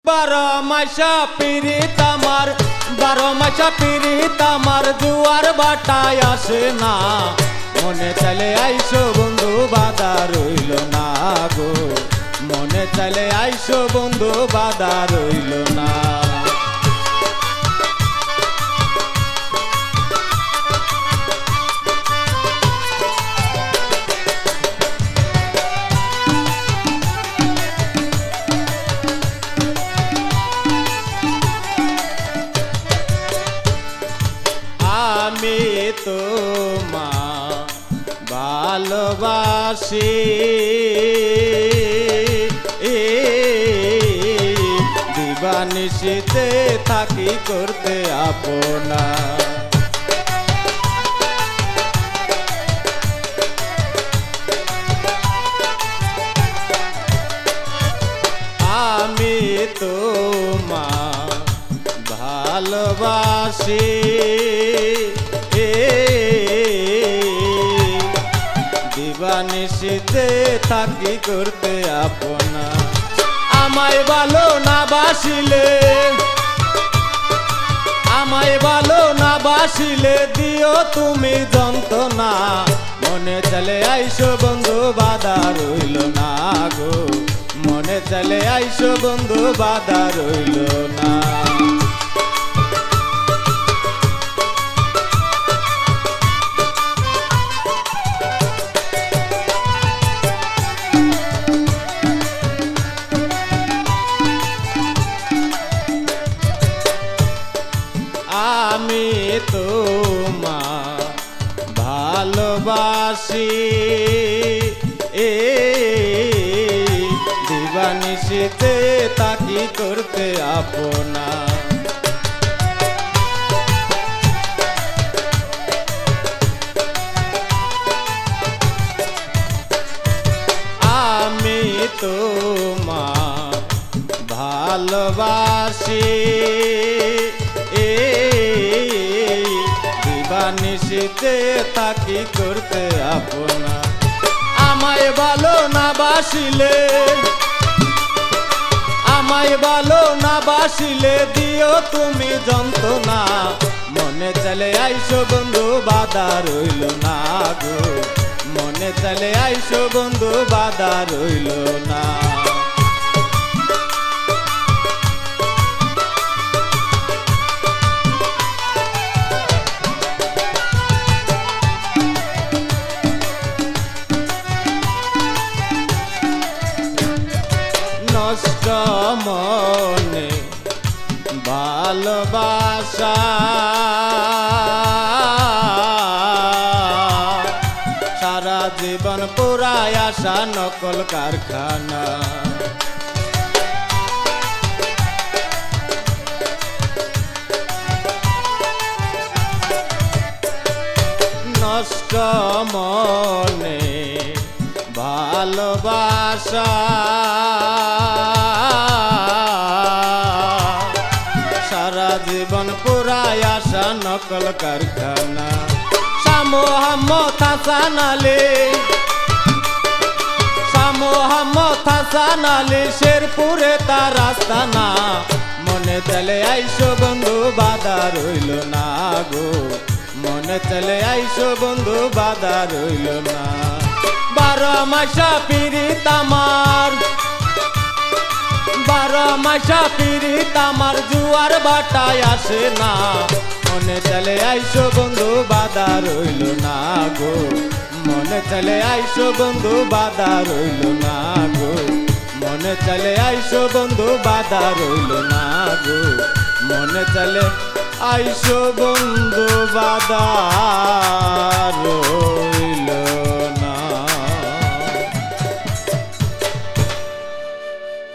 বারো মাসা পিরিত আমার, বারো মাসা পিরিত আমার জুয়ার বাটায় আসে না। মনে চলে আইসো বন্ধু বাধা রইল না গো, মনে চলে আইসো বন্ধু বাধা রইল না। আমি তোমায় ভালোবাসি, দিবানিশিতে থাকি করতে আপনা। আমি তোমায় ভালোবাসি, দিবানিশিতে থাকি করতে আপনা। আমায় ভালো না বাসিলে, আমায় ভালো না বাসিলে দিও তুমি যন্ত্রণা। মনে চলে আইসো বন্ধু বাধা রইল না গো, মনে চলে আইসো বন্ধু বাধা রইল না। আমি তোমায় ভালোবাসি, দিবানিশিতে তাকি করতে আপনা। আমি তোমায় ভালোবাসি, দিবানিশিতে তাকি করতে আপনা। আমায় ভালো না বাসিলে, আমায় ভালো না বাসিলে দিও তুমি যন্ত্রণা। মনে চলে আইসো বন্ধু বাধা রইল না গো, মনে চলে আইসো বন্ধু বাধা রইল না। নষ্ট মনে ভালোবাসা, সারা জীবন পুরায় আসা নকল কারখানা। নষ্ট মনে ভালোবাসা, সারা জীবন পুরায় আসা নকল কারখানা। মোহাম্মদ হাসান আলী, মোহাম্মদ হাসান আলী শেরপুরে তার আস্তানা। মনে চলে আইসো বন্ধু বাধা রইল না গো, মনে চলে আইসো বন্ধু বাধা রইল না। বারো মাসা পিরিত আমার, বারো মাসা পিরিত আমার জুয়ার বাটায় আসে না। মনে চলে আইসো বন্ধু বাধা রইল না গো, মনে চলে আইসো বন্ধু বাধা রইল না গো, মনে চলে আইসো বন্ধু বাধা রইল না গো, মনে চলে আইসো বন্ধু বাধা